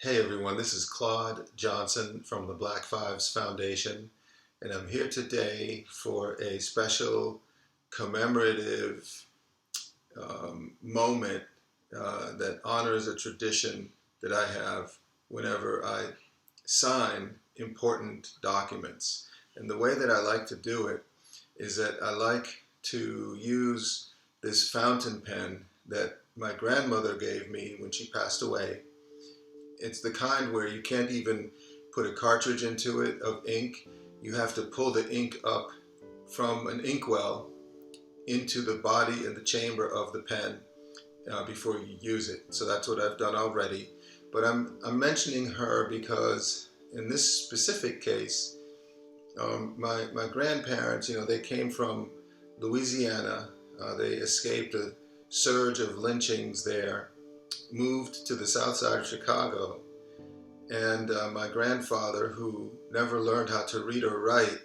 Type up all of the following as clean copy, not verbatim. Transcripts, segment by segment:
Hey everyone, this is Claude Johnson from the Black Fives Foundation, and I'm here today for a special commemorative moment that honors a tradition that I have whenever I sign important documents. And the way that I like to do it is that I like to use this fountain pen that my grandmother gave me when she passed away. It's the kind where you can't even put a cartridge into it of ink. You have to pull the ink up from an inkwell into the body and the chamber of the pen before you use it. So that's what I've done already. But I'm mentioning her because in this specific case, my grandparents, they came from Louisiana. They escaped a surge of lynchings there, moved to the south side of Chicago, and my grandfather, who never learned how to read or write,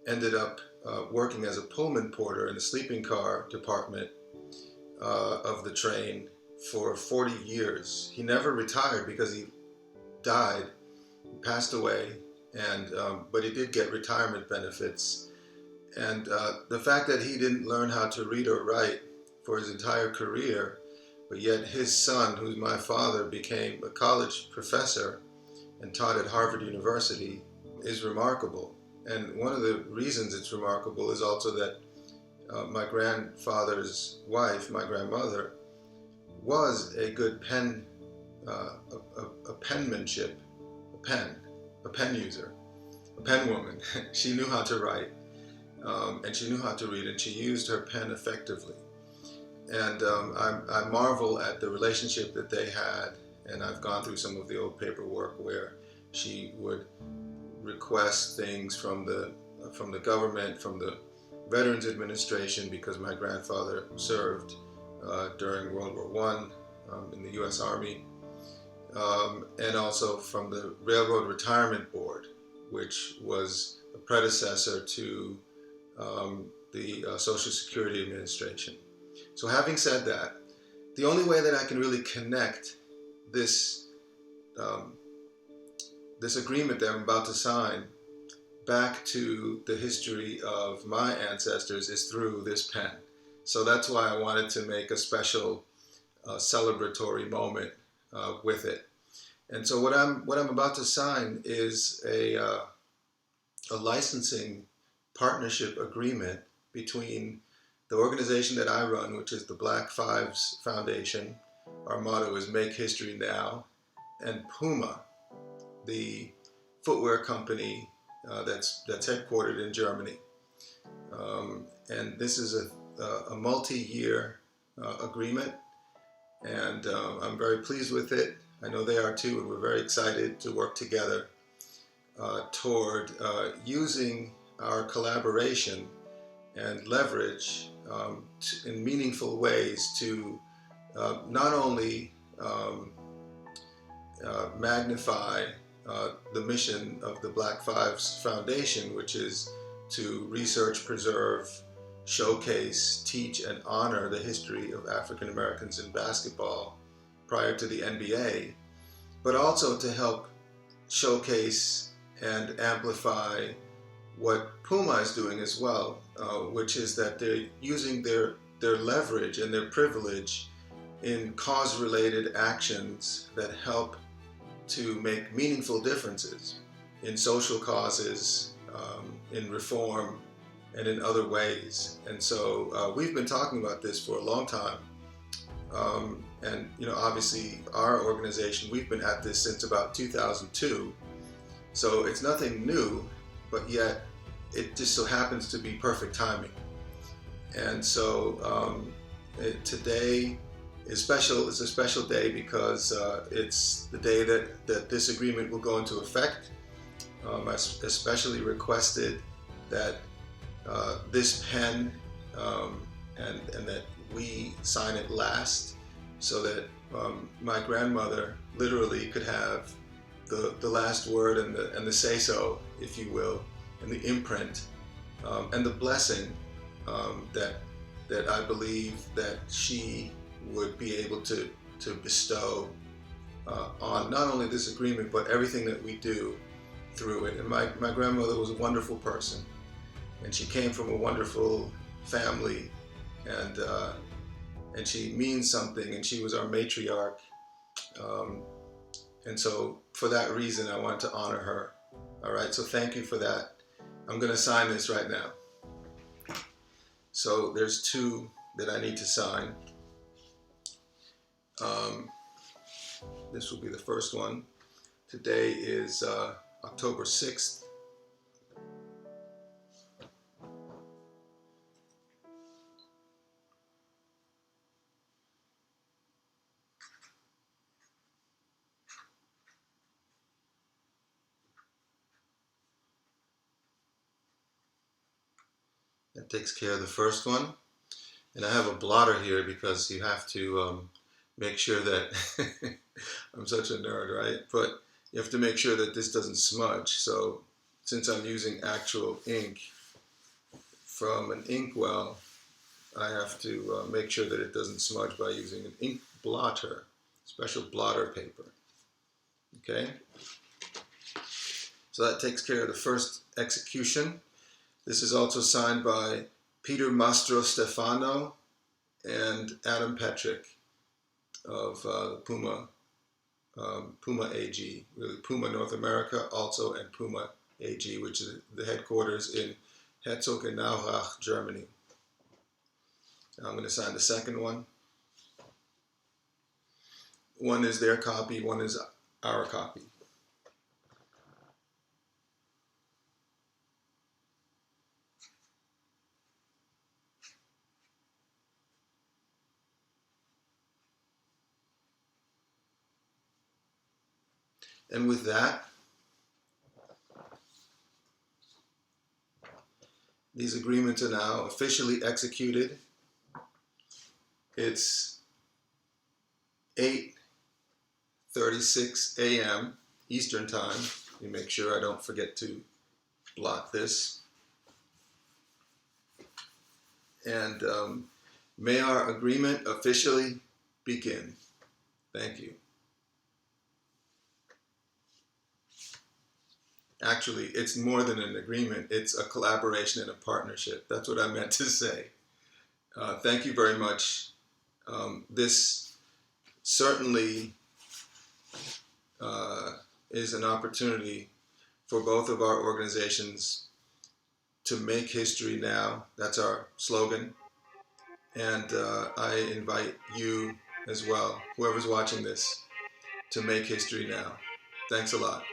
ended up working as a Pullman porter in the sleeping car department of the train for 40 years. He never retired because he died, he passed away, and but he did get retirement benefits. And the fact that he didn't learn how to read or write for his entire career, but yet his son, who's my father, became a college professor and taught at Harvard University, is remarkable. And one of the reasons it's remarkable is also that my grandfather's wife, my grandmother, was a good penmanship, a pen user, a pen woman. She knew how to write, and she knew how to read, and she used her pen effectively. And I marvel at the relationship that they had, and I've gone through some of the old paperwork where she would request things from the government, from the Veterans Administration, because my grandfather served during World War I in the U.S. Army, and also from the Railroad Retirement Board, which was a predecessor to the Social Security Administration. So having said that, the only way that I can really connect this this agreement that I'm about to sign back to the history of my ancestors is through this pen. So that's why I wanted to make a special celebratory moment with it. And so what I'm about to sign is a licensing partnership agreement between the organization that I run, which is the Black Fives Foundation. Our motto is Make History Now. And Puma, the footwear company that's headquartered in Germany. And this is a multi-year agreement, and I'm very pleased with it. I know they are too, and we're very excited to work together toward using our collaboration and leverage in meaningful ways to not only magnify the mission of the Black Fives Foundation, which is to research, preserve, showcase, teach, and honor the history of African Americans in basketball prior to the NBA, but also to help showcase and amplify what Puma is doing as well, which is that they're using their leverage and their privilege in cause-related actions that help to make meaningful differences in social causes, in reform, and in other ways. And so we've been talking about this for a long time. And obviously our organization, we've been at this since about 2002. So it's nothing new, but yet it just so happens to be perfect timing. And so today is special. It's a special day because it's the day that this agreement will go into effect. I especially requested that this pen and that we sign it last, so that my grandmother literally could have the last word and the say-so, if you will, and the imprint and the blessing that I believe that she would be able to bestow on not only this agreement, but everything that we do through it. And my grandmother was a wonderful person, and she came from a wonderful family, and she means something, and she was our matriarch. And so for that reason, I want to honor her. All right, so thank you for that. I'm going to sign this right now. So there's two that I need to sign. This will be the first one. Today is October 6th. That takes care of the first one. And I have a blotter here because you have to make sure that, I'm such a nerd, right? But you have to make sure that this doesn't smudge. So since I'm using actual ink from an inkwell, I have to make sure that it doesn't smudge by using an ink blotter, special blotter paper. Okay? So that takes care of the first execution. This is also signed by Peter Mastro Stefano and Adam Petrick of Puma AG, really Puma North America also, and Puma AG, which is the headquarters in Herzogenaurach, Germany. Now I'm going to sign the second one. One is their copy, one is our copy. And with that, these agreements are now officially executed. It's 8:36 a.m. Eastern Time. Let me make sure I don't forget to blot this. And may our agreement officially begin. Thank you. Actually, it's more than an agreement. It's a collaboration and a partnership. That's what I meant to say. Thank you very much. This certainly is an opportunity for both of our organizations to make history now. That's our slogan. And I invite you as well, whoever's watching this, to make history now. Thanks a lot.